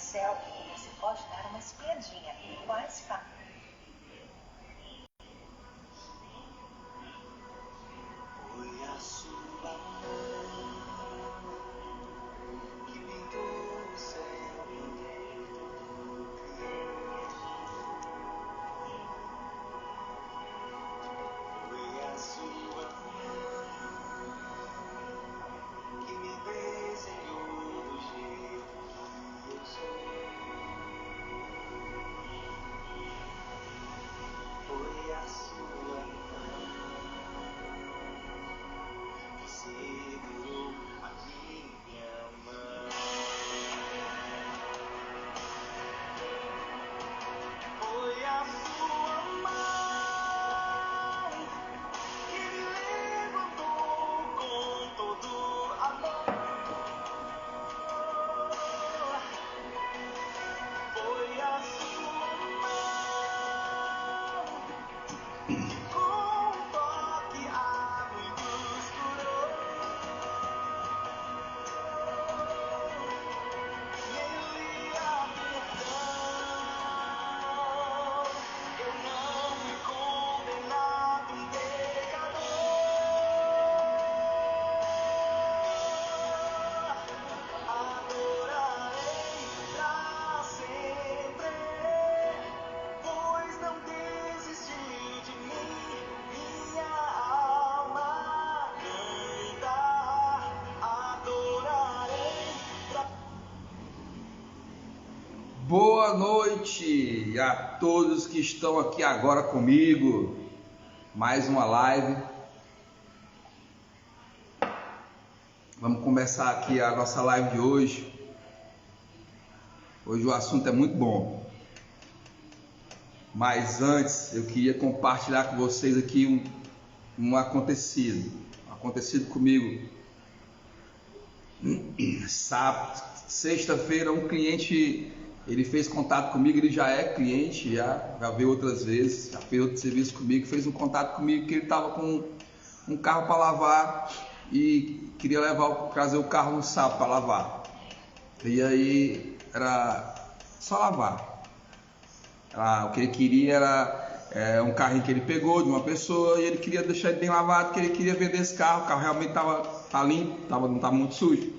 céu, você pode dar uma espiadinha. Mais fácil. Foi a sua mão que pintou o céu bonito, foi a sua mão que me desenhou do jeito que eu sou. Foi a sua mão que segurou a minha mão. Foi a sua mão que me levantou com todo amor. Foi a sua mão que com um toque a muitos curou. Nele há perdão. Eu não fui condenado, um pecador. Adorarei pra sempre, pois não desistiu de mim. Minha alma canta. Adorarei pra... Boa noite a todos que estão aqui agora comigo. Mais uma live. Vamos começar aqui a nossa live de hoje. Hoje o assunto é muito bom. Mas antes eu queria compartilhar com vocês aqui um acontecido comigo. Sexta-feira um cliente, ele fez contato comigo, ele já é cliente, já veio outras vezes, já fez outro serviço comigo, fez um contato comigo que ele estava com um carro para lavar e queria trazer o carro no sábado para lavar. E aí era só lavar. O que ele queria era um carrinho que ele pegou de uma pessoa e ele queria deixar ele bem lavado, porque ele queria vender esse carro. O carro realmente tá limpo, não estava muito sujo.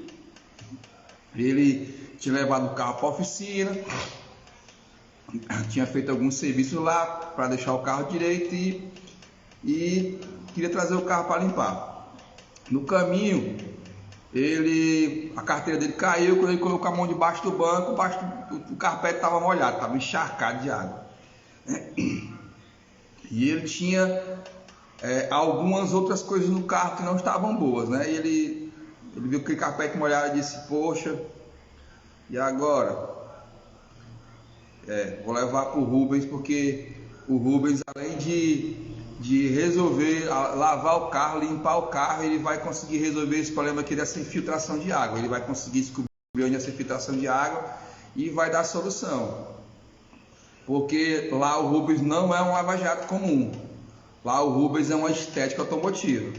Ele tinha levado o carro para a oficina, tinha feito alguns serviços lá para deixar o carro direito e queria trazer o carro para limpar. No caminho, a carteira dele caiu. Quando ele colocou a mão debaixo do banco, o carpete estava molhado, estava encharcado de água. E ele tinha algumas outras coisas no carro que não estavam boas, né? E ele viu aquele carpete molhado e disse: poxa, e agora? Vou levar para o Rubens, porque o Rubens, além de resolver lavar o carro, limpar o carro, ele vai conseguir resolver esse problema aqui dessa infiltração de água. Ele vai conseguir descobrir onde é essa infiltração de água e vai dar solução. Porque lá o Rubens não é um lava-jato comum. Lá o Rubens é uma estética automotiva.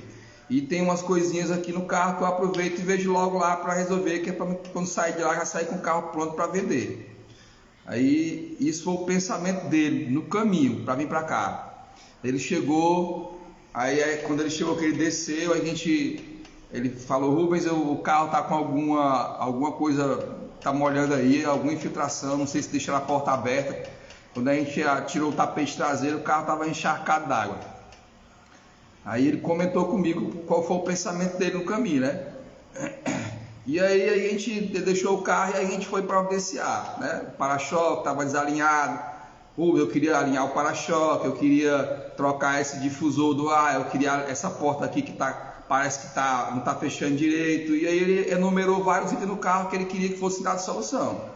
E tem umas coisinhas aqui no carro que eu aproveito e vejo logo lá para resolver, que é para quando sair de lá já sair com o carro pronto para vender. Aí isso foi o pensamento dele no caminho para vir para cá. Ele chegou, quando ele chegou, que ele desceu, ele falou: Rubens, o carro tá com alguma coisa, tá molhando aí, alguma infiltração, não sei se deixa a porta aberta. Quando a gente tirou o tapete traseiro, o carro estava encharcado d'água. Aí ele comentou comigo qual foi o pensamento dele no caminho, né? E aí a gente deixou o carro e a gente foi providenciar, né? O para-choque estava desalinhado. Eu queria alinhar o para-choque, eu queria trocar esse difusor do ar, eu queria essa porta aqui que parece que não está fechando direito. E aí ele enumerou vários itens no carro que ele queria que fosse dado solução.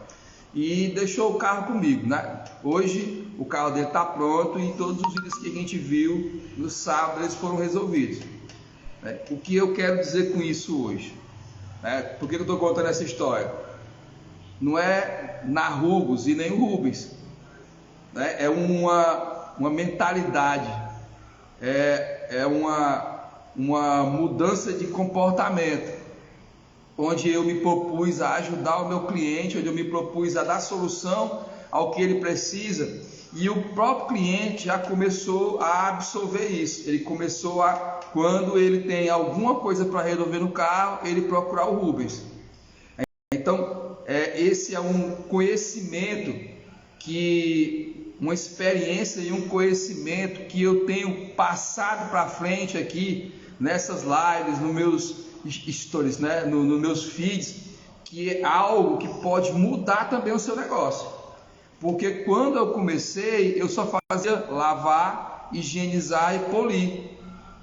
E deixou o carro comigo, né? Hoje o carro dele está pronto e todos os itens que a gente viu no sábado eles foram resolvidos. O que eu quero dizer com isso hoje? Por que eu estou contando essa história? Não é na Rubens e nem o Rubens. É uma mentalidade, é uma mudança de comportamento. onde eu me propus a ajudar o meu cliente, onde eu me propus a dar solução ao que ele precisa, e o próprio cliente já começou a absorver isso. Ele começou a, quando ele tem alguma coisa para resolver no carro, ele procurar o Rubens. Então, esse é um conhecimento uma experiência e um conhecimento que eu tenho passado para frente aqui nessas lives, nos meus stories, né? Nos meus feeds, que é algo que pode mudar também o seu negócio. Porque quando eu comecei, eu só fazia lavar, higienizar e polir,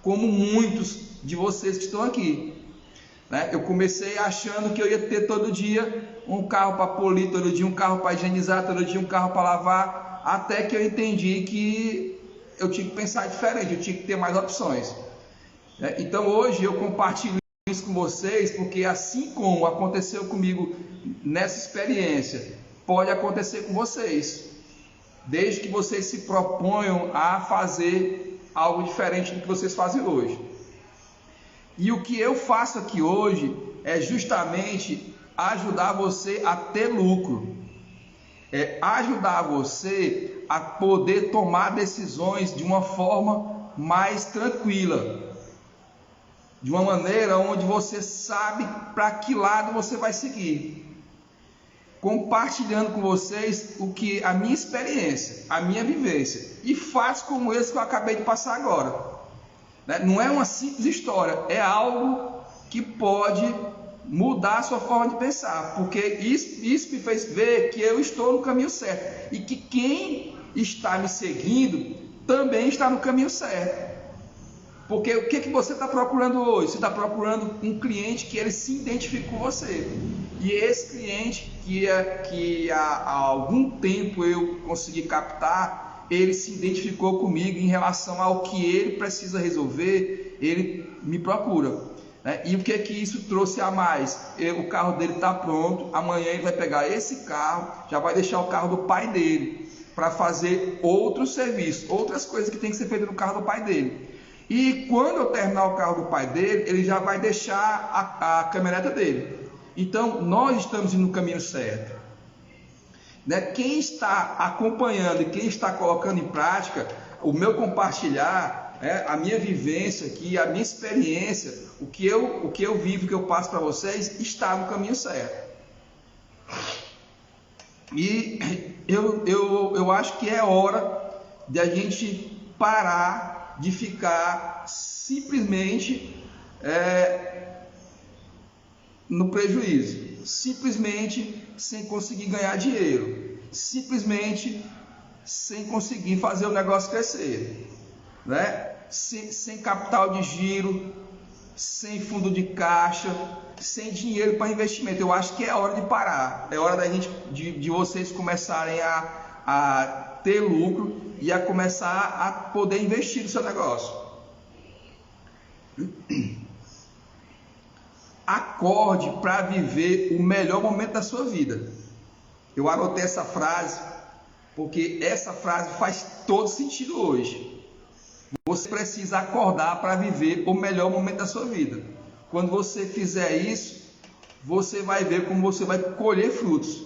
como muitos de vocês que estão aqui, né? Eu comecei achando que eu ia ter todo dia um carro para polir, todo dia um carro para higienizar, todo dia um carro para lavar, até que eu entendi que eu tinha que pensar diferente, eu tinha que ter mais opções. Então hoje eu compartilho isso com vocês, porque assim como aconteceu comigo nessa experiência, pode acontecer com vocês, desde que vocês se proponham a fazer algo diferente do que vocês fazem hoje. E o que eu faço aqui hoje é justamente ajudar você a ter lucro, ajudar você a poder tomar decisões de uma forma mais tranquila, de uma maneira onde você sabe para que lado você vai seguir. Compartilhando com vocês a minha experiência, a minha vivência, e fatos como esse que eu acabei de passar agora. Não é uma simples história, é algo que pode mudar a sua forma de pensar, porque isso me fez ver que eu estou no caminho certo, e que quem está me seguindo também está no caminho certo. Porque o que você está procurando hoje? Você está procurando um cliente que ele se identifique com você. E esse cliente que há algum tempo eu consegui captar, ele se identificou comigo em relação ao que ele precisa resolver, ele me procura. E o que isso trouxe a mais? O carro dele está pronto, amanhã ele vai pegar esse carro, já vai deixar o carro do pai dele para fazer outros serviços, outras coisas que tem que ser feitas no carro do pai dele. E quando eu terminar o carro do pai dele, ele já vai deixar a caminhoneta dele. Então, nós estamos indo no caminho certo. Quem está acompanhando e quem está colocando em prática o meu compartilhar, a minha vivência aqui, a minha experiência, o que eu vivo, o que eu passo para vocês, está no caminho certo. E eu acho que é hora de a gente parar de ficar simplesmente no prejuízo, simplesmente sem conseguir ganhar dinheiro, simplesmente sem conseguir fazer o negócio crescer, sem capital de giro, sem fundo de caixa, sem dinheiro para investimento. Eu acho que é hora de parar, é hora de vocês começarem a ter lucro e a começar a poder investir no seu negócio. Acorde para viver o melhor momento da sua vida. Eu anotei essa frase porque essa frase faz todo sentido hoje. Você precisa acordar para viver o melhor momento da sua vida. Quando você fizer isso, você vai ver como você vai colher frutos.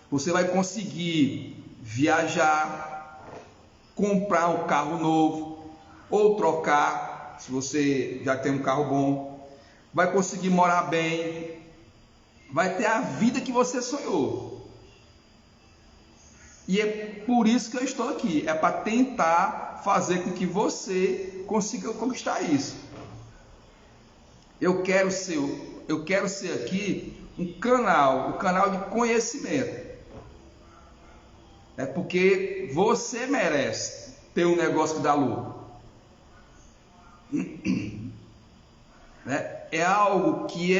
Você vai conseguir viajar, comprar um carro novo ou trocar, se você já tem um carro bom. Vai conseguir morar bem, vai ter a vida que você sonhou. E é por isso que eu estou aqui, é para tentar fazer com que você consiga conquistar isso. Eu quero ser aqui um canal de conhecimento. É porque você merece ter um negócio que dá lucro. É algo que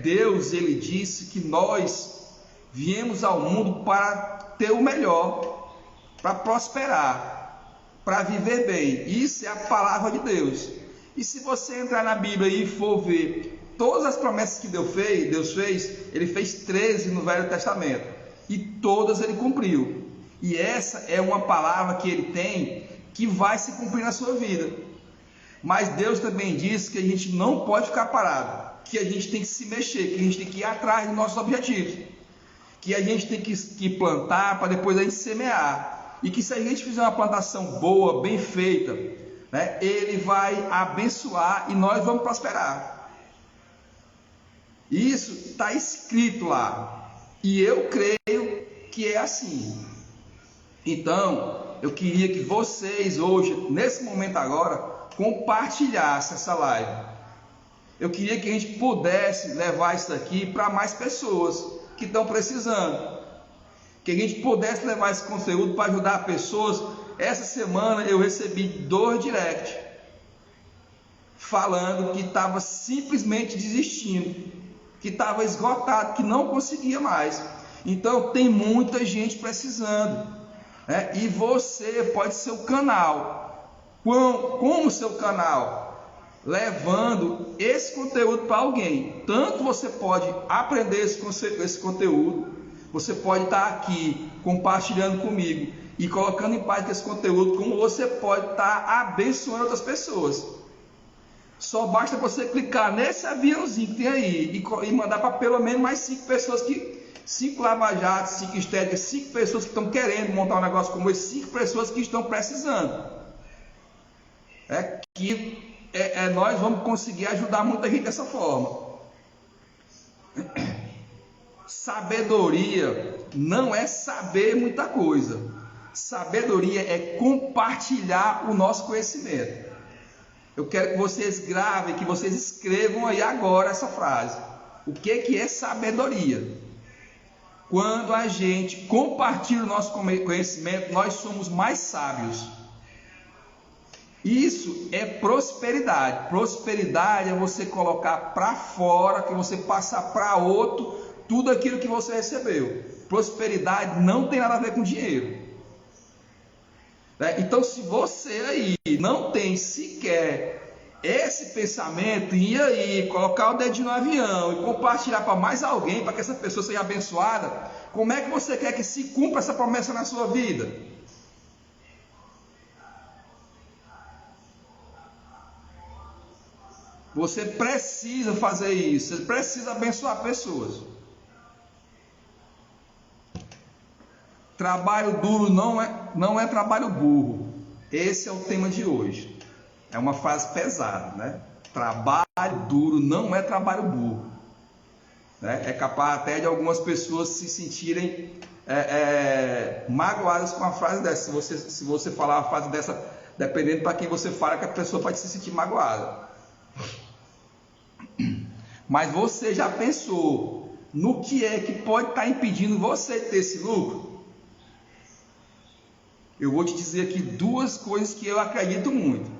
Deus, ele disse que nós viemos ao mundo para ter o melhor, para prosperar, para viver bem. Isso é a palavra de Deus. E se você entrar na Bíblia e for ver todas as promessas que Deus fez, ele fez 13 no Velho Testamento, e todas ele cumpriu. E essa é uma palavra que ele tem que vai se cumprir na sua vida. Mas Deus também diz que a gente não pode ficar parado. que a gente tem que se mexer, que a gente tem que ir atrás dos nossos objetivos, que a gente tem que plantar para depois a gente semear, e que se a gente fizer uma plantação boa, bem feita, né, ele vai abençoar e nós vamos prosperar. Isso está escrito lá, e eu creio que é assim. Então, eu queria que vocês hoje, nesse momento agora, compartilhassem essa live. Eu queria que a gente pudesse levar isso aqui para mais pessoas que estão precisando. Que a gente pudesse levar esse conteúdo para ajudar pessoas. Essa semana eu recebi 2 direct falando que estava simplesmente desistindo, que estava esgotado, que não conseguia mais. Então tem muita gente precisando, né? E você pode ser o canal. Como seu canal? Levando esse conteúdo para alguém. Tanto você pode aprender esse conteúdo, você pode estar aqui compartilhando comigo e colocando em prática esse conteúdo, como você pode estar abençoando outras pessoas. Só basta você clicar nesse aviãozinho que tem aí e mandar para pelo menos mais 5 pessoas, 5 lava-jatos, 5 estéticas, 5 pessoas que estão querendo montar um negócio como esse, 5 pessoas que estão precisando. Nós vamos conseguir ajudar muita gente dessa forma. Sabedoria não é saber muita coisa. Sabedoria é compartilhar o nosso conhecimento. Eu quero que vocês gravem, que vocês escrevam aí agora essa frase. O que é sabedoria? Quando a gente compartilha o nosso conhecimento, nós somos mais sábios. Isso é prosperidade. Prosperidade é você colocar para fora, que você passar para outro tudo aquilo que você recebeu. Prosperidade não tem nada a ver com dinheiro. Então, se você aí não tem sequer esse pensamento, e aí colocar o dedinho no avião e compartilhar para mais alguém, para que essa pessoa seja abençoada, como é que você quer que se cumpra essa promessa na sua vida? Você precisa fazer isso, você precisa abençoar pessoas. Trabalho duro não é trabalho burro. Esse é o tema de hoje. É uma frase pesada, né? Trabalho duro não é trabalho burro. Né? É capaz até de algumas pessoas se sentirem magoadas com uma frase dessa. Se você falar uma frase dessa, dependendo para quem você fala, que a pessoa pode se sentir magoada. Mas você já pensou no que é que pode estar impedindo você de ter esse lucro? Eu vou te dizer aqui 2 coisas que eu acredito muito.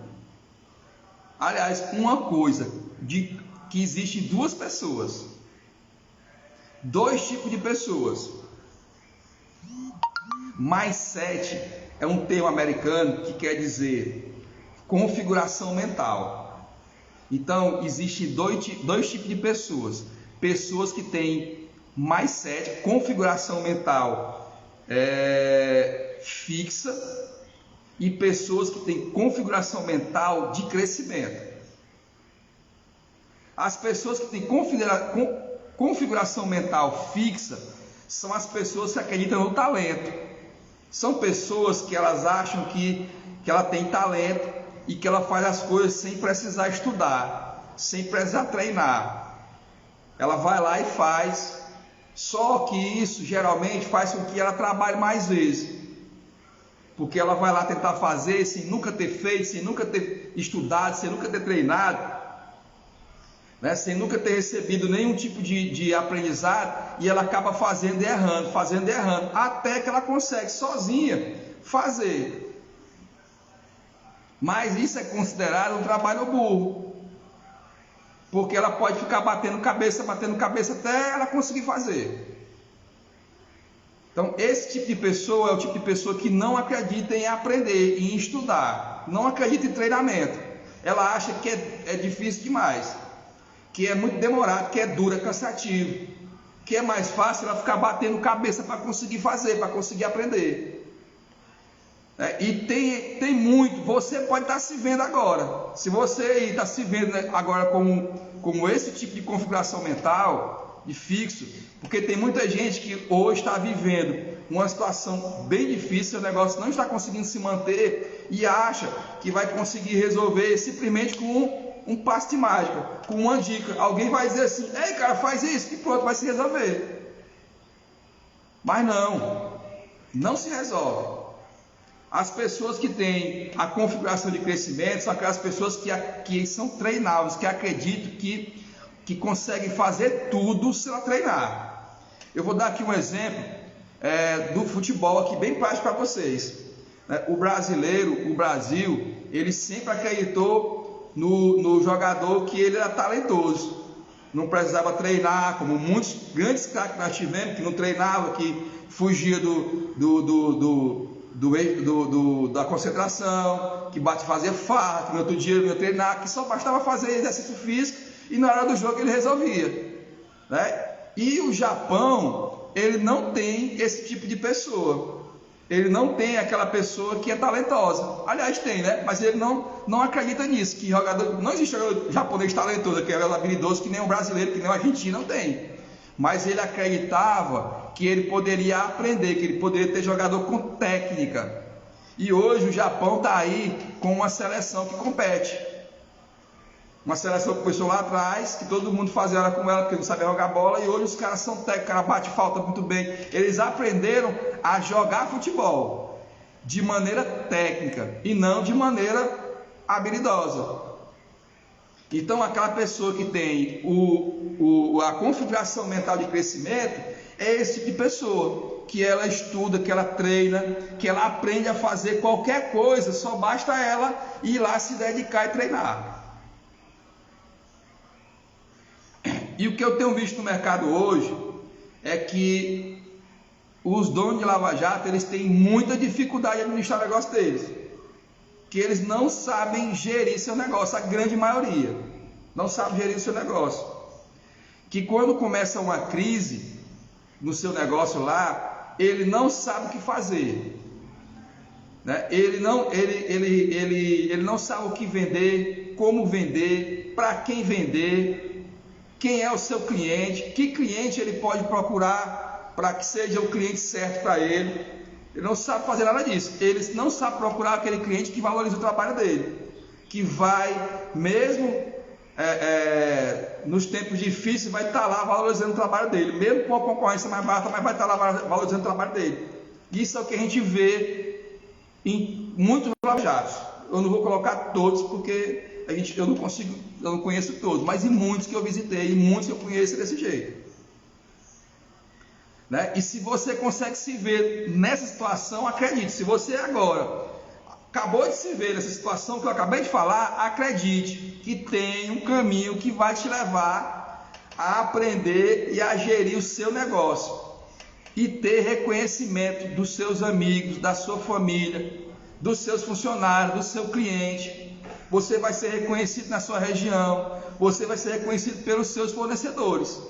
Aliás, uma coisa, que existem 2 pessoas. 2 tipos de pessoas. Mindset é um termo americano que quer dizer configuração mental. Então, existem dois tipos de pessoas. Pessoas que têm mindset, configuração mental fixa, e pessoas que têm configuração mental de crescimento. As pessoas que têm configuração mental fixa são as pessoas que acreditam no talento. São pessoas que elas acham que ela tem talento e que ela faz as coisas sem precisar estudar, sem precisar treinar. Ela vai lá e faz. Só que isso geralmente faz com que ela trabalhe mais vezes, porque ela vai lá tentar fazer sem nunca ter feito, sem nunca ter estudado, sem nunca ter treinado, né? Sem nunca ter recebido nenhum tipo de aprendizado, e ela acaba fazendo e errando, até que ela consegue sozinha fazer. Mas isso é considerado um trabalho burro, porque ela pode ficar batendo cabeça até ela conseguir fazer. Então, esse tipo de pessoa é o tipo de pessoa que não acredita em aprender, em estudar, não acredita em treinamento. Ela acha que é difícil demais, que é muito demorado, que é duro, é cansativo, que é mais fácil ela ficar batendo cabeça para conseguir fazer, para conseguir aprender. E tem muito. Você pode estar se vendo agora. Se você está se vendo agora como esse tipo de configuração mental, de fixo, porque tem muita gente que hoje está vivendo uma situação bem difícil, o negócio não está conseguindo se manter e acha que vai conseguir resolver simplesmente com um passe de mágica, com uma dica. Alguém vai dizer assim: ei, cara, faz isso e pronto, vai se resolver. Mas não se resolve. As pessoas que têm a configuração de crescimento são aquelas pessoas que são treináveis, que acreditam que conseguem fazer tudo se ela treinar. Eu vou dar aqui um exemplo do futebol aqui bem prático para vocês. O Brasil, ele sempre acreditou no jogador que ele era talentoso. Não precisava treinar, como muitos grandes craques que nós tivemos, que não treinava, que fugia da concentração, que fazia farra, que no outro dia não ia treinar, que só bastava fazer exercício físico e na hora do jogo ele resolvia, né? E o Japão, ele não tem esse tipo de pessoa. Ele não tem aquela pessoa que é talentosa. Aliás, tem, né? Mas ele não acredita nisso, que não existe jogador japonês talentoso, que é habilidoso, que nem um brasileiro, que nem um argentino, não tem. Mas ele acreditava que ele poderia aprender, que ele poderia ter jogador com técnica. E hoje o Japão está aí com uma seleção que compete. Uma seleção que começou lá atrás, que todo mundo fazia ela com ela, porque não sabia jogar bola, e hoje os caras são técnicos, o cara bate falta muito bem. Eles aprenderam a jogar futebol de maneira técnica e não de maneira habilidosa. Então aquela pessoa que tem a configuração mental de crescimento é esse tipo de pessoa, que ela estuda, que ela treina, que ela aprende a fazer qualquer coisa, só basta ela ir lá se dedicar e treinar. E o que eu tenho visto no mercado hoje é que os donos de Lava Jato, eles têm muita dificuldade de administrar o negócio deles, que eles não sabem gerir seu negócio, a grande maioria não sabe gerir o seu negócio, que quando começa uma crise no seu negócio lá, ele não sabe o que fazer, né? Ele não sabe o que vender, como vender, para quem vender, quem é o seu cliente, que cliente ele pode procurar para que seja o cliente certo para ele. Ele não sabe fazer nada disso. Ele não sabe procurar aquele cliente que valoriza o trabalho dele, que vai, mesmo nos tempos difíceis, vai estar lá valorizando o trabalho dele, mesmo com a concorrência mais barata, mas vai estar lá valorizando o trabalho dele. Isso é o que a gente vê em muitos lava-jatos. Eu não vou colocar todos porque eu não conheço todos, mas em muitos que eu visitei, e muitos que eu conheço desse jeito, né? E se você consegue se ver nessa situação, acredite, se você agora acabou de se ver nessa situação que eu acabei de falar, acredite que tem um caminho que vai te levar a aprender e a gerir o seu negócio e ter reconhecimento dos seus amigos, da sua família, dos seus funcionários, do seu cliente. Você vai ser reconhecido na sua região, você vai ser reconhecido pelos seus fornecedores.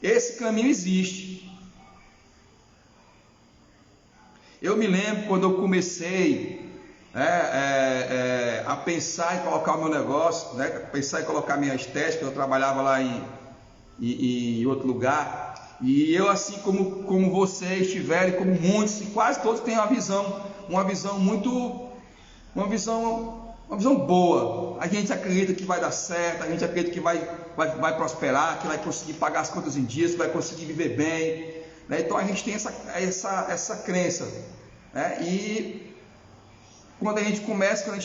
Esse caminho existe. Eu me lembro quando eu comecei a pensar em colocar o meu negócio, né, pensar em colocar minha estética. Eu trabalhava lá em outro lugar, e eu, assim como vocês tiverem, como muitos, e quase todos têm uma visão boa. A gente acredita que vai dar certo, a gente acredita que vai prosperar, que vai conseguir pagar as contas em dias, que vai conseguir viver bem, né? Então a gente tem essa crença, né? E quando a gente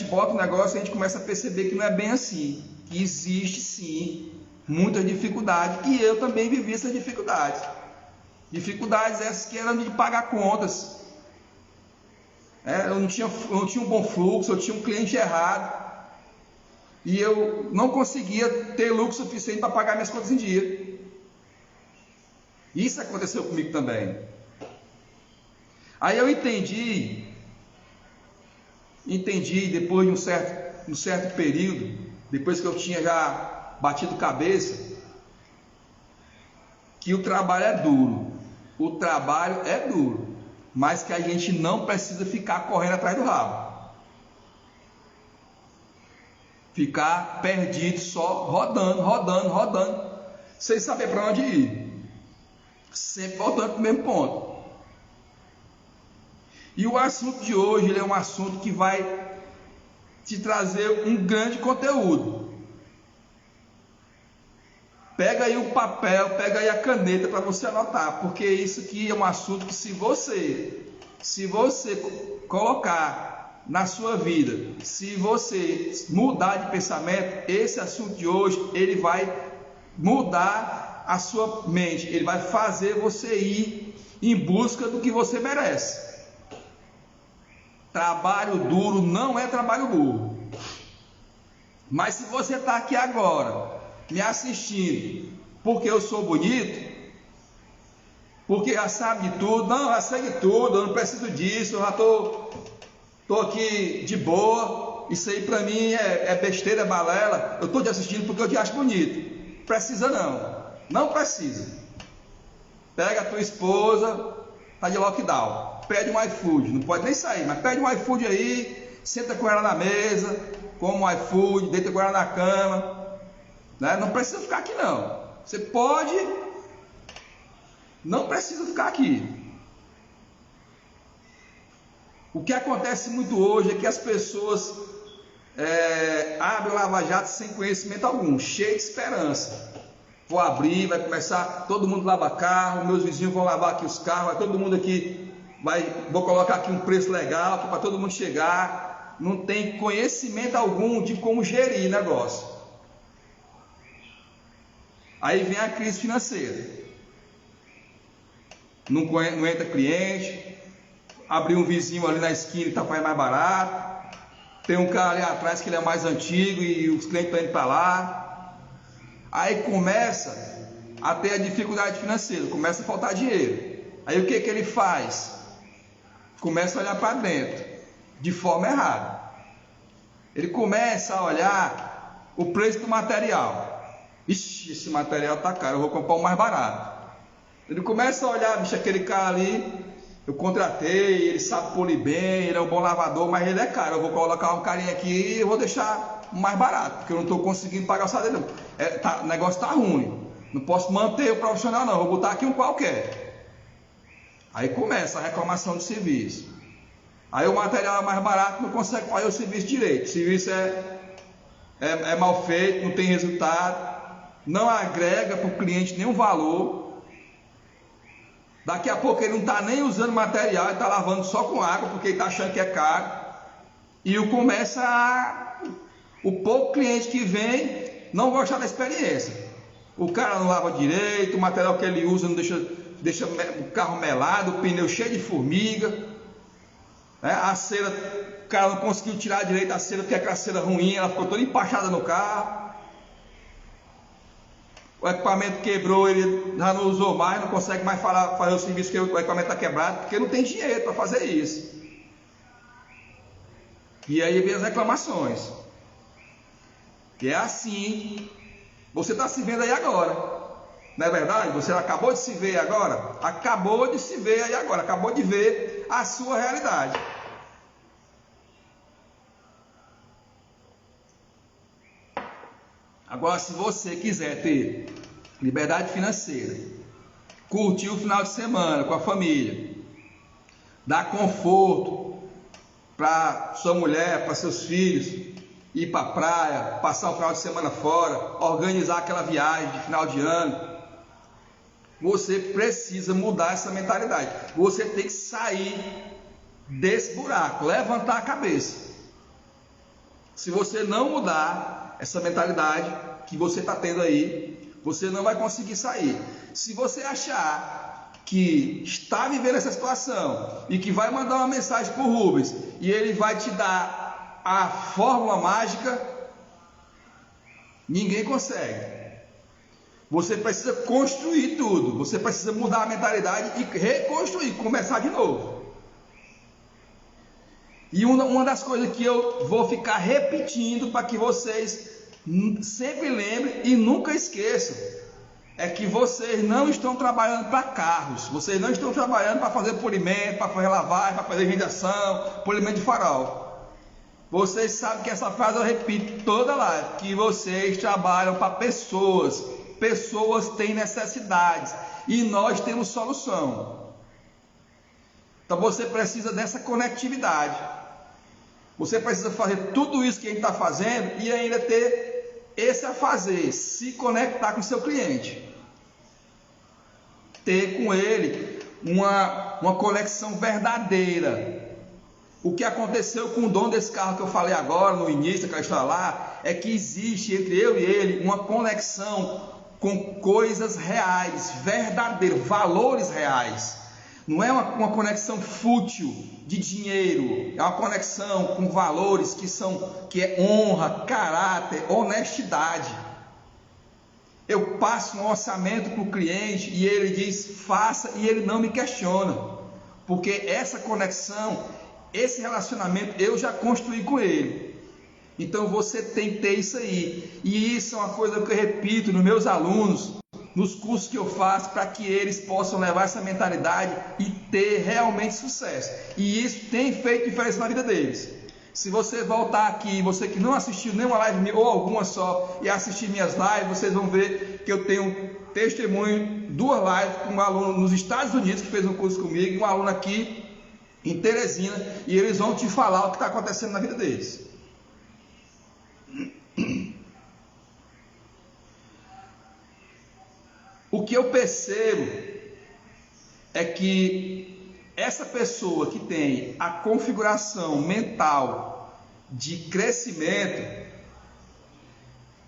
bota o negócio, a gente começa a perceber que não é bem assim, que existe sim muita dificuldade, e eu também vivi essas dificuldades essas que eram de pagar contas. Eu não tinha um bom fluxo, eu tinha um cliente errado, e eu não conseguia ter lucro suficiente para pagar minhas contas em dia. Isso aconteceu comigo também. Aí eu entendi depois de um certo período, depois que eu tinha já batido cabeça, que o trabalho é duro. mas que a gente não precisa ficar correndo atrás do rabo. Ficar perdido só rodando, sem saber para onde ir. Sempre voltando para o mesmo ponto. E o assunto de hoje, ele é um assunto que vai te trazer um grande conteúdo. Pega aí o papel, pega aí a caneta para você anotar, porque isso aqui é um assunto que se você colocar na sua vida, se você mudar de pensamento, esse assunto de hoje, ele vai mudar a sua mente, ele vai fazer você ir em busca do que você merece. Trabalho duro não é trabalho burro. Mas se você está aqui agora, me assistindo, porque eu sou bonito, porque já sabe de tudo, não, já sei de tudo, eu não preciso disso, eu já estou aqui de boa, isso aí para mim é besteira, é balela, eu estou te assistindo porque eu te acho bonito. Precisa não precisa. Pega a tua esposa, está de lockdown, pede um iFood, não pode nem sair, mas pede um iFood aí, senta com ela na mesa, come um iFood, deita com ela na cama, né? Não precisa ficar aqui não, você pode, não precisa ficar aqui. O que acontece muito hoje é que as pessoas abrem o Lava Jato sem conhecimento algum, cheio de esperança. Vou abrir, vai começar, todo mundo lava carro, meus vizinhos vão lavar aqui os carros, vai todo mundo aqui, vou colocar aqui um preço legal aqui para todo mundo chegar. Não tem conhecimento algum de como gerir o negócio. Aí vem a crise financeira. Não entra cliente, abrir um vizinho ali na esquina e está fazendo mais barato. Tem um cara ali atrás que ele é mais antigo e os clientes estão indo para lá. Aí começa a ter a dificuldade financeira, começa a faltar dinheiro. Aí o que ele faz? Começa a olhar para dentro, de forma errada. Ele começa a olhar o preço do material. Ixi, esse material está caro, eu vou comprar um mais barato. Ele começa a olhar, bicho, aquele cara ali, eu contratei, ele sabe polir bem, ele é um bom lavador, mas ele é caro, eu vou colocar um carinha aqui e eu vou deixar mais barato, porque eu não estou conseguindo pagar o salário dele. O negócio está ruim, não posso manter o profissional não, vou botar aqui um qualquer. Aí começa a reclamação de serviço. Aí o material é mais barato, não consegue fazer o serviço direito, o serviço é mal feito, não tem resultado, não agrega para o cliente nenhum valor. Daqui a pouco ele não está nem usando material, ele está lavando só com água, porque ele está achando que é caro. E o pouco cliente que vem não gosta da experiência. O cara não lava direito, o material que ele usa não deixa o carro melado, o pneu cheio de formiga, né? A cera, o cara não conseguiu tirar direito a cera porque aquela cera ruim, ela ficou toda empachada no carro. O equipamento quebrou, ele já não usou mais, não consegue mais fazer o serviço que o equipamento está quebrado, porque não tem dinheiro para fazer isso. E aí vem as reclamações. Que é assim, você está se vendo aí agora, não é verdade? Você acabou de se ver agora, acabou de se ver aí agora, acabou de ver a sua realidade. Agora, se você quiser ter liberdade financeira, curtir o final de semana com a família, dar conforto para sua mulher, para seus filhos, ir para a praia, passar o final de semana fora, organizar aquela viagem de final de ano, você precisa mudar essa mentalidade. Você tem que sair desse buraco, levantar a cabeça. Se você não mudar essa mentalidade que você está tendo aí, você não vai conseguir sair. Se você achar que está vivendo essa situação e que vai mandar uma mensagem para o Rubens e ele vai te dar a fórmula mágica, ninguém consegue. Você precisa construir tudo, você precisa mudar a mentalidade e reconstruir, começar de novo. E uma das coisas que eu vou ficar repetindo para que vocês sempre lembrem e nunca esqueçam, é que vocês não estão trabalhando para carros, vocês não estão trabalhando para fazer polimento, para fazer lavagem, para fazer rendição, polimento de farol. Vocês sabem que essa frase eu repito toda live, que vocês trabalham para pessoas, pessoas têm necessidades e nós temos solução. Então você precisa dessa conectividade, você precisa fazer tudo isso que a gente está fazendo e ainda ter esse a fazer, se conectar com o seu cliente, ter com ele uma conexão verdadeira. O que aconteceu com o dono desse carro que eu falei agora, no início daquela história lá, é que existe entre eu e ele uma conexão com coisas reais, verdadeiras, valores reais. Não é uma conexão fútil de dinheiro, é uma conexão com valores que é honra, caráter, honestidade. Eu passo um orçamento para o cliente e ele diz faça e ele não me questiona, porque essa conexão, esse relacionamento eu já construí com ele. Então você tem que ter isso aí, e isso é uma coisa que eu repito nos meus alunos, nos cursos que eu faço, para que eles possam levar essa mentalidade e ter realmente sucesso. E isso tem feito diferença na vida deles. Se você voltar aqui, você que não assistiu nenhuma live minha, ou alguma só, e assistir minhas lives, vocês vão ver que eu tenho testemunho, 2 lives com um aluno nos Estados Unidos que fez um curso comigo, e um aluno aqui em Teresina, e eles vão te falar o que está acontecendo na vida deles. O que eu percebo é que essa pessoa que tem a configuração mental de crescimento,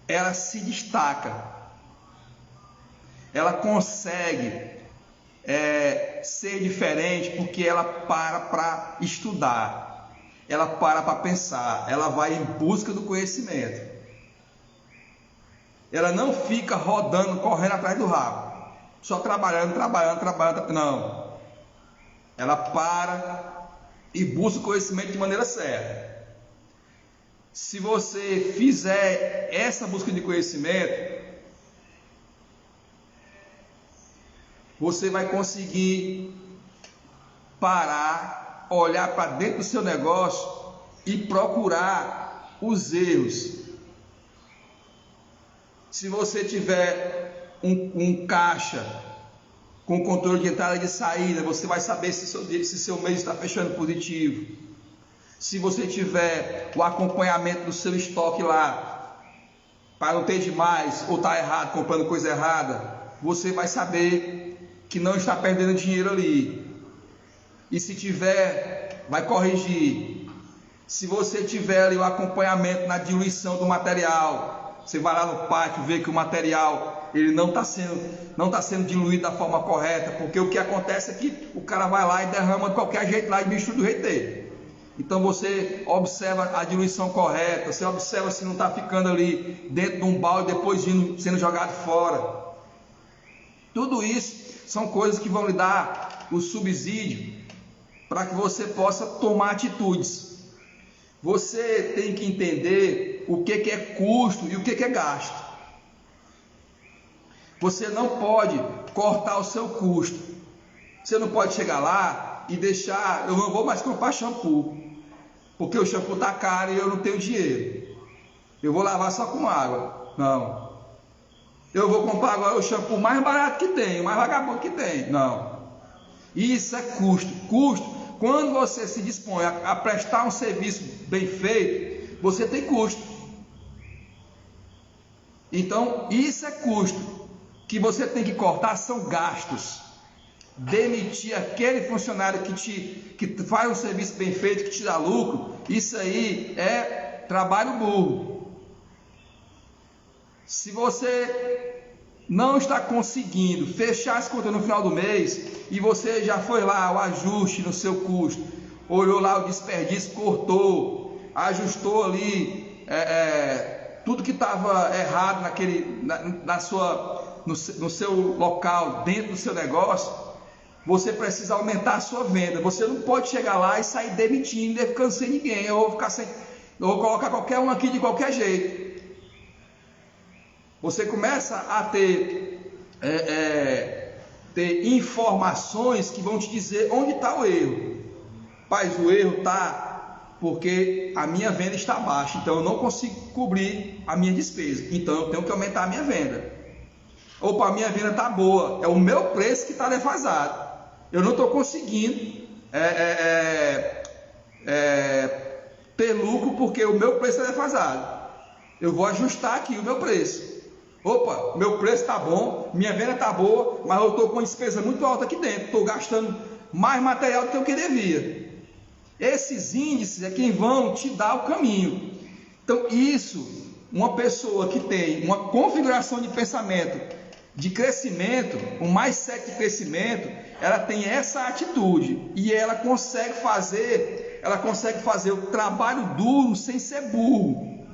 ela se destaca, ela consegue ser diferente, porque ela para estudar, ela para pensar, ela vai em busca do conhecimento. Ela não fica rodando, correndo atrás do rabo, só trabalhando, não. Ela para e busca o conhecimento de maneira certa. Se você fizer essa busca de conhecimento, você vai conseguir parar, olhar para dentro do seu negócio e procurar os erros. Se você tiver um caixa com controle de entrada e de saída, você vai saber se seu mês está fechando positivo. Se você tiver o acompanhamento do seu estoque lá, para não ter demais ou estar errado, comprando coisa errada, você vai saber que não está perdendo dinheiro ali. E se tiver, vai corrigir. Se você tiver ali o acompanhamento na diluição do material, você vai lá no pátio, vê que o material ele não está sendo diluído da forma correta, porque o que acontece é que o cara vai lá e derrama de qualquer jeito lá e mistura do jeito dele. Então você observa a diluição correta, você observa se não está ficando ali dentro de um balde depois sendo jogado fora. Tudo isso são coisas que vão lhe dar o subsídio para que você possa tomar atitudes. Você tem que entender o que é custo e o que é gasto. Você não pode cortar o seu custo. Você não pode chegar lá e deixar, eu não vou mais comprar shampoo, porque o shampoo está caro e eu não tenho dinheiro. Eu vou lavar só com água. Não. Eu vou comprar agora o shampoo mais barato que tem, o mais vagabundo que tem. Não. Isso é custo. Custo. Quando você se dispõe a prestar um serviço bem feito, você tem custo. Então, isso é custo. Que você tem que cortar são gastos. Demitir aquele funcionário que faz um serviço bem feito, que te dá lucro, isso aí é trabalho burro. Se você não está conseguindo fechar as contas no final do mês e você já foi lá o ajuste no seu custo, olhou lá o desperdício, cortou, ajustou ali tudo que estava errado no seu local, dentro do seu negócio, você precisa aumentar a sua venda. Você não pode chegar lá e sair demitindo e ficando sem ninguém. Eu vou colocar qualquer um aqui de qualquer jeito. Você começa a ter ter informações que vão te dizer onde está o erro. Paz, o erro está porque a minha venda está baixa, então eu não consigo cobrir a minha despesa, então eu tenho que aumentar a minha venda. Opa, a minha venda está boa, é o meu preço que está defasado, eu não estou conseguindo ter lucro porque o meu preço está defasado, eu vou ajustar aqui o meu preço. Opa, meu preço está bom, minha venda está boa, mas eu estou com uma despesa muito alta aqui dentro, estou gastando mais material do que eu que devia. Esses índices é quem vão te dar o caminho. Então isso, uma pessoa que tem uma configuração de pensamento de crescimento, um mindset de crescimento, ela tem essa atitude e ela consegue fazer o trabalho duro sem ser burro.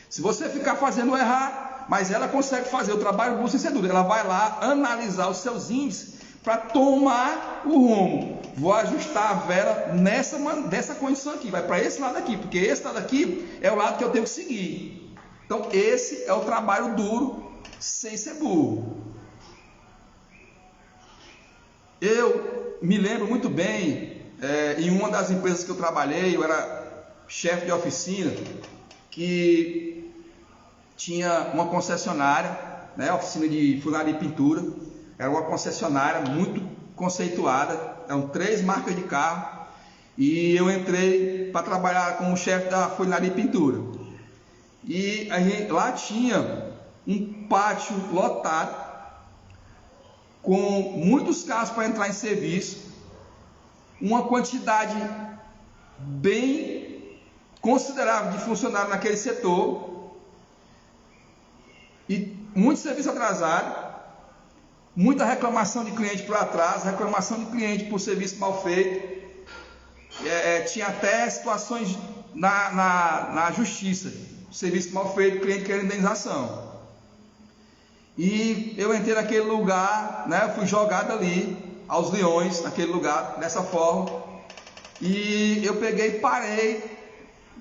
Se você ficar fazendo errar, mas ela consegue fazer o trabalho duro sem ser duro, ela vai lá analisar os seus índices para tomar o rumo. Vou ajustar a vela dessa condição aqui, vai para esse lado aqui, porque esse lado aqui é o lado que eu tenho que seguir. Então esse é o trabalho duro sem ser burro. Eu me lembro muito bem, em uma das empresas que eu trabalhei, eu era chefe de oficina, que tinha uma concessionária, né, oficina de funilaria e pintura. Era uma concessionária muito conceituada, eram 3 marcas de carro, e eu entrei para trabalhar como chefe da funilaria e pintura. E lá tinha um pátio lotado, com muitos carros para entrar em serviço, uma quantidade bem considerável de funcionários naquele setor, e muito serviço atrasado, muita reclamação de cliente por atraso, reclamação de cliente por serviço mal feito. Tinha até situações na justiça, serviço mal feito, cliente querendo indenização. E eu entrei naquele lugar, né, fui jogado ali aos leões, naquele lugar, dessa forma. E eu peguei e parei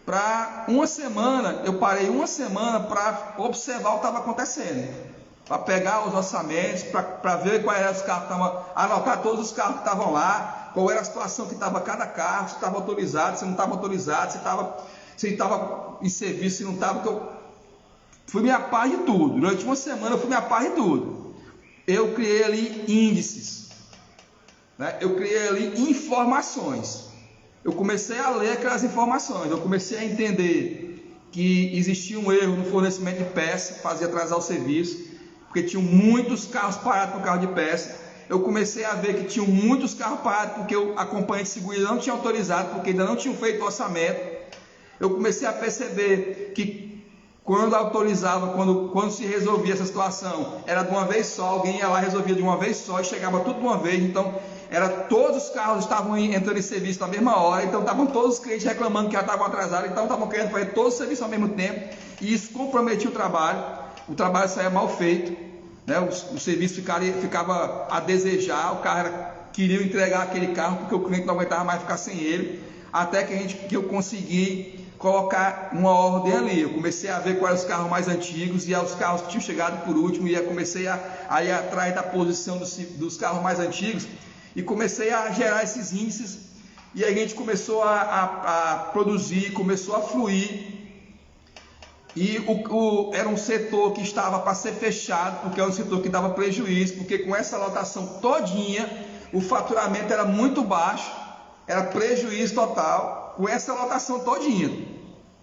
para uma semana, para observar o que estava acontecendo. Para pegar os orçamentos, para ver quais eram os carros que estavam, anotar todos os carros que estavam lá, qual era a situação que estava cada carro, se estava autorizado, se não estava autorizado, se estava em serviço, se não estava, porque eu fui me a par de tudo. Durante uma semana eu fui me a par de tudo. Eu criei ali índices, né? Eu criei ali informações. Eu comecei a ler aquelas informações, eu comecei a entender que existia um erro no fornecimento de peça, fazia atrasar o serviço, porque tinham muitos carros parados por carro de peça. Eu comecei a ver que tinham muitos carros parados porque a companhia de seguro não tinha autorizado, porque ainda não tinham feito o orçamento. Eu comecei a perceber que quando autorizava, quando se resolvia essa situação, era de uma vez só, alguém ia lá e resolvia de uma vez só e chegava tudo de uma vez. Então todos os carros estavam entrando em serviço na mesma hora, então estavam todos os clientes reclamando que já estavam atrasados, então estavam querendo fazer todo o serviço ao mesmo tempo, e isso comprometia o trabalho saía mal feito, né? O serviço ficava a desejar, o carro queria entregar aquele carro porque o cliente não aguentava mais ficar sem ele, até que eu consegui colocar uma ordem ali. Eu comecei a ver quais eram os carros mais antigos, e os carros que tinham chegado por último, e comecei a ir atrás da posição dos carros mais antigos, e comecei a gerar esses índices, e a gente começou a produzir, começou a fluir. E era um setor que estava para ser fechado, porque era um setor que dava prejuízo, porque com essa lotação todinha, o faturamento era muito baixo, era prejuízo total, com essa lotação todinha.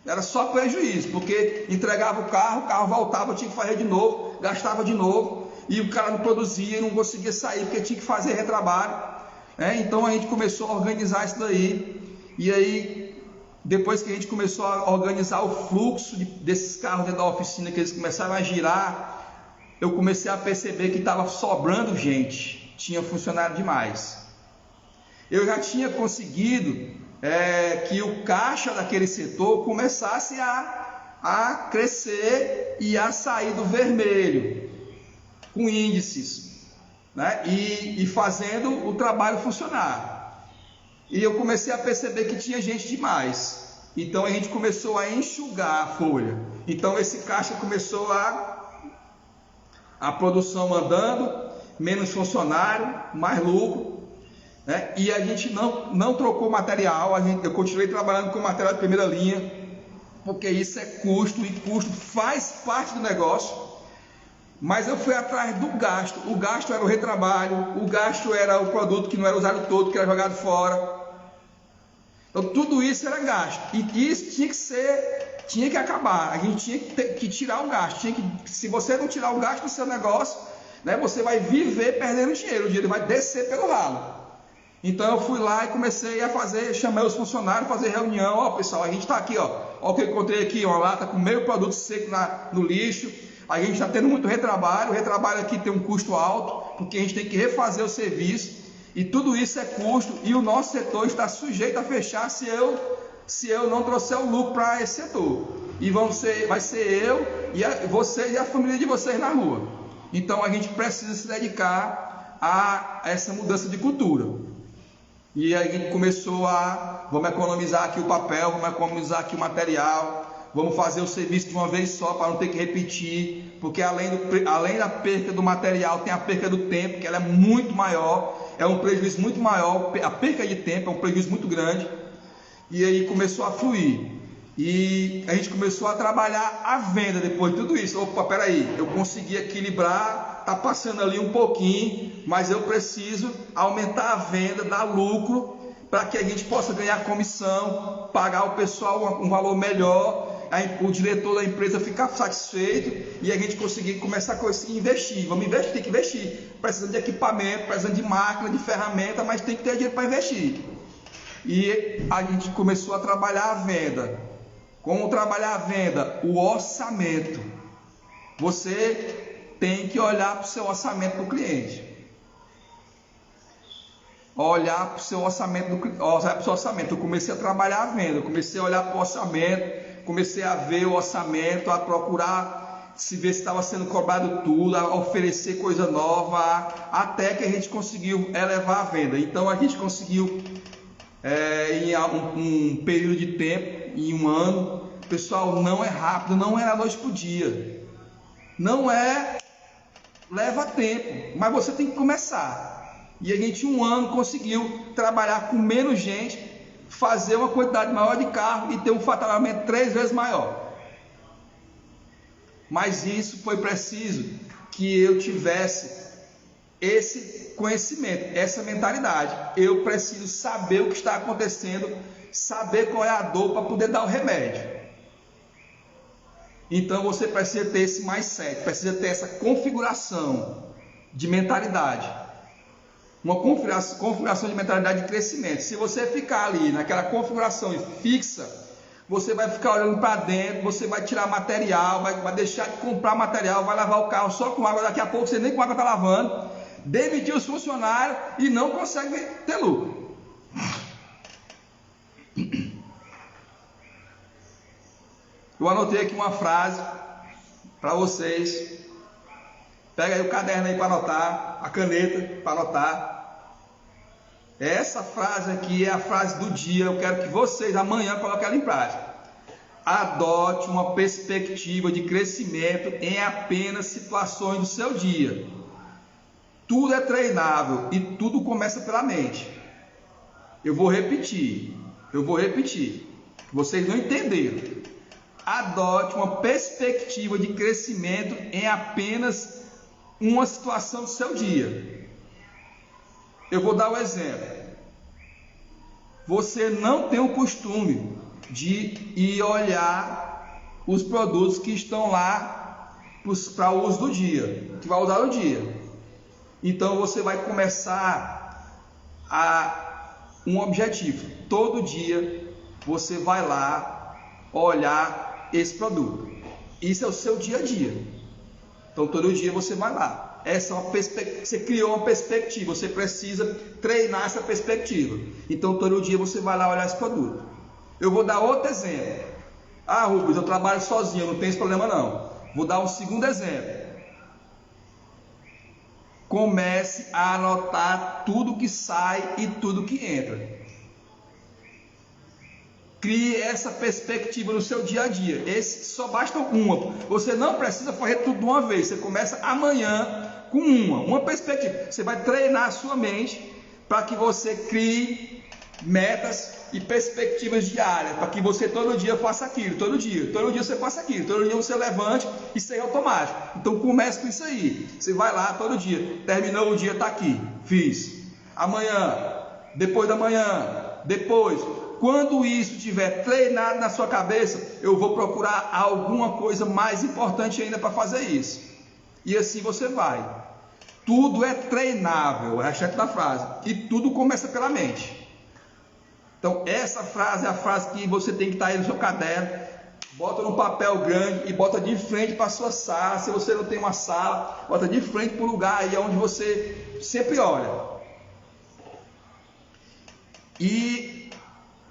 Era só prejuízo, porque entregava o carro voltava, eu tinha que fazer de novo, gastava de novo, e o cara não produzia, não conseguia sair, porque tinha que fazer retrabalho, né? Então a gente começou a organizar isso daí, e aí depois que a gente começou a organizar o fluxo desses carros dentro da oficina, que eles começaram a girar, eu comecei a perceber que estava sobrando gente, tinha funcionário demais. Eu já tinha conseguido que o caixa daquele setor começasse a crescer e a sair do vermelho, com índices, né? E fazendo o trabalho funcionar. E eu comecei a perceber que tinha gente demais. Então a gente começou a enxugar a folha. Então esse caixa começou a a produção andando, menos funcionário, mais lucro, né? E a gente não trocou material, eu continuei trabalhando com material de primeira linha, porque isso é custo, e custo faz parte do negócio. Mas eu fui atrás do gasto. O gasto era o retrabalho, o gasto era o produto que não era usado todo, que era jogado fora. Então tudo isso era gasto. E isso tinha que acabar. A gente tinha que tirar o gasto. Se você não tirar o gasto do seu negócio, né, você vai viver perdendo dinheiro. O dinheiro vai descer pelo ralo. Então eu fui lá e comecei a chamei os funcionários, fazer reunião. Ó, pessoal, a gente está aqui, ó o que eu encontrei aqui, uma lata com meio produto seco no lixo. A gente está tendo muito retrabalho. O retrabalho aqui tem um custo alto, porque a gente tem que refazer o serviço, e tudo isso é custo, e o nosso setor está sujeito a fechar se eu não trouxer o lucro para esse setor. E vai ser eu e vocês e a família de vocês na rua. Então a gente precisa se dedicar a essa mudança de cultura. E aí a gente começou vamos economizar aqui o papel, vamos economizar aqui o material, vamos fazer o serviço de uma vez só para não ter que repetir, porque além da perca do material, tem a perca do tempo, que ela é muito maior, é um prejuízo muito maior, a perca de tempo é um prejuízo muito grande. E aí começou a fluir, e a gente começou a trabalhar a venda depois de tudo isso. Opa, peraí, eu consegui equilibrar, tá passando ali um pouquinho, mas eu preciso aumentar a venda, dar lucro, para que a gente possa ganhar comissão, pagar o pessoal um valor melhor, o diretor da empresa ficar satisfeito, e a gente conseguir começar a investir. Vamos investir, tem que investir. Precisando de equipamento, precisando de máquina, de ferramenta, mas tem que ter dinheiro para investir. E a gente começou a trabalhar a venda. Como trabalhar a venda? O orçamento. Você tem que olhar para o seu orçamento do cliente. Olhar para o seu orçamento, Eu comecei a trabalhar a venda, eu comecei a olhar para o orçamento, comecei a ver o orçamento, a procurar ver se estava sendo cobrado tudo, a oferecer coisa nova, até que a gente conseguiu elevar a venda. Então a gente conseguiu, em um período de tempo, em um ano. Pessoal, não é rápido, não é da noite para o dia, leva tempo, mas você tem que começar. E a gente, em um ano, conseguiu trabalhar com menos gente, fazer uma quantidade maior de carro e ter um faturamento 3 vezes maior. Mas isso foi preciso que eu tivesse esse conhecimento, essa mentalidade. Eu preciso saber o que está acontecendo, saber qual é a dor para poder dar o remédio. Então você precisa ter esse mindset, precisa ter essa configuração de mentalidade. Uma configuração de mentalidade de crescimento. Se você ficar ali naquela configuração fixa, você vai ficar olhando para dentro, você vai tirar material, vai deixar de comprar material, vai lavar o carro só com água, daqui a pouco você nem com água está lavando, demitir os funcionários e não consegue ter lucro. Eu anotei aqui uma frase para vocês. Pega aí o caderno aí para anotar, a caneta para anotar. Essa frase aqui é a frase do dia. Eu quero que vocês amanhã coloquem ela em prática. Adote uma perspectiva de crescimento em apenas situações do seu dia. Tudo é treinável e tudo começa pela mente. Eu vou repetir. Vocês não entenderam. Adote uma perspectiva de crescimento em apenas uma situação do seu dia. Eu vou dar um exemplo. Você não tem o costume de ir olhar os produtos que estão lá para o uso do dia, que vai usar no dia. Então você vai começar um objetivo. Todo dia você vai lá olhar esse produto. Isso é o seu dia a dia. Então todo dia você vai lá. Essa é uma perspectiva. Você criou uma perspectiva. Você precisa treinar essa perspectiva. Então todo dia você vai lá olhar esse produto. Eu vou dar outro exemplo. Rubens, eu trabalho sozinho, não tem esse problema não. Vou dar um segundo exemplo. Comece a anotar tudo que sai e tudo que entra. Crie essa perspectiva no seu dia a dia. Esse só basta uma. Você não precisa fazer tudo de uma vez. Você começa amanhã com uma perspectiva. Você vai treinar a sua mente para que você crie metas e perspectivas diárias, para que você todo dia faça aquilo, todo dia você faça aquilo, todo dia você levante e seja automático. Então comece com isso aí. Você vai lá todo dia, terminou o dia, está aqui, fiz. Amanhã, depois da manhã, depois. Quando isso estiver treinado na sua cabeça, eu vou procurar alguma coisa mais importante ainda para fazer isso. E assim você vai. Tudo é treinável, é a chave da frase. E tudo começa pela mente. Então essa frase é a frase que você tem que estar aí no seu caderno. Bota num papel grande e bota de frente para a sua sala. Se você não tem uma sala, bota de frente para o lugar aí onde você sempre olha. E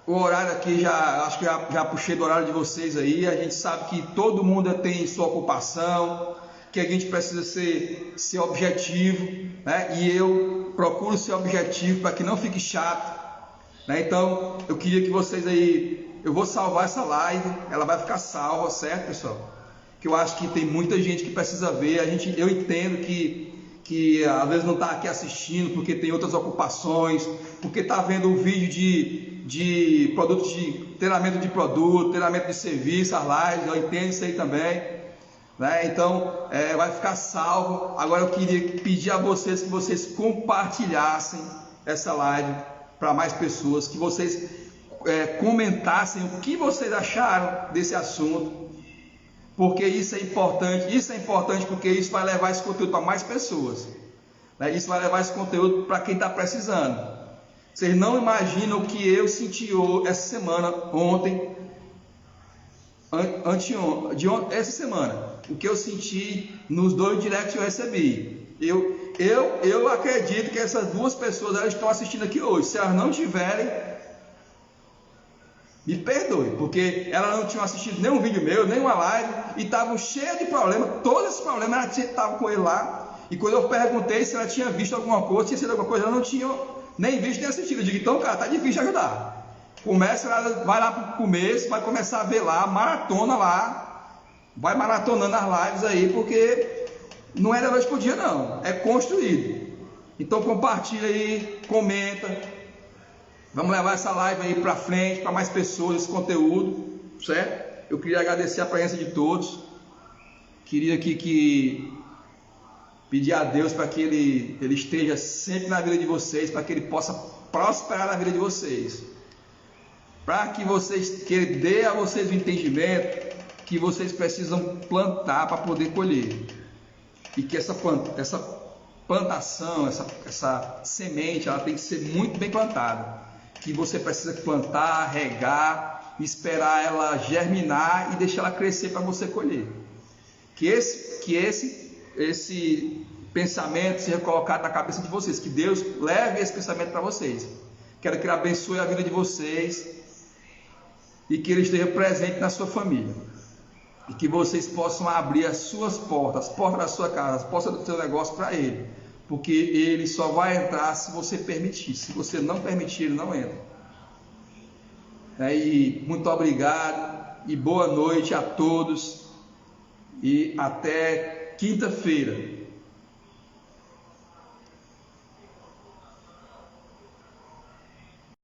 o horário aqui, acho que já puxei do horário de vocês aí. A gente sabe que todo mundo tem sua ocupação, que a gente precisa ser objetivo, né? E eu procuro ser objetivo para que não fique chato, né? Então eu queria que vocês aí, eu vou salvar essa live, ela vai ficar salva, certo, pessoal? Que eu acho que tem muita gente que precisa ver. Eu entendo que às vezes não está aqui assistindo porque tem outras ocupações, porque está vendo o vídeo de produtos, de treinamento de produto, treinamento de serviço, as lives. Eu entendo isso aí também, né? Então vai ficar salvo. Agora eu queria pedir a vocês que vocês compartilhassem essa live para mais pessoas, que vocês comentassem o que vocês acharam desse assunto, porque isso é importante porque isso vai levar esse conteúdo para mais pessoas, né? Isso vai levar esse conteúdo para quem está precisando. Vocês não imaginam o que eu senti essa semana, essa semana, o que eu senti nos 2 directs que eu recebi. Eu acredito que essas 2 pessoas elas estão assistindo aqui hoje. Se elas não tiverem, me perdoe, porque elas não tinham assistido nenhum vídeo meu, nenhuma live, e estavam cheias de problemas. Todos esses problemas elas estavam com ele lá. E quando eu perguntei se ela tinha visto alguma coisa, tinha sido alguma coisa, ela não tinha nem visto nem assistido. Eu digo, então, cara, tá difícil de ajudar. Vai lá pro começo, vai começar a ver lá, maratona lá, vai maratonando as lives aí, porque não é da noite pro dia, não, é construído. Então compartilha aí, comenta, vamos levar essa live aí para frente, para mais pessoas, esse conteúdo, certo? Eu queria agradecer a presença de todos, queria aqui pedir a Deus para que ele esteja sempre na vida de vocês, para que Ele possa prosperar na vida de vocês, para que Ele dê a vocês o entendimento que vocês precisam plantar para poder colher, e que essa plantação, essa semente, ela tem que ser muito bem plantada, que você precisa plantar, regar, esperar ela germinar e deixar ela crescer para você colher. Que esse pensamento seja colocado na cabeça de vocês, que Deus leve esse pensamento para vocês. Quero que Ele abençoe a vida de vocês e que Ele esteja presente na sua família, e que vocês possam abrir as suas portas, as portas da sua casa, as portas do seu negócio para Ele, porque Ele só vai entrar se você permitir. Se você não permitir, Ele não entra. E muito obrigado e boa noite a todos, e até quinta-feira.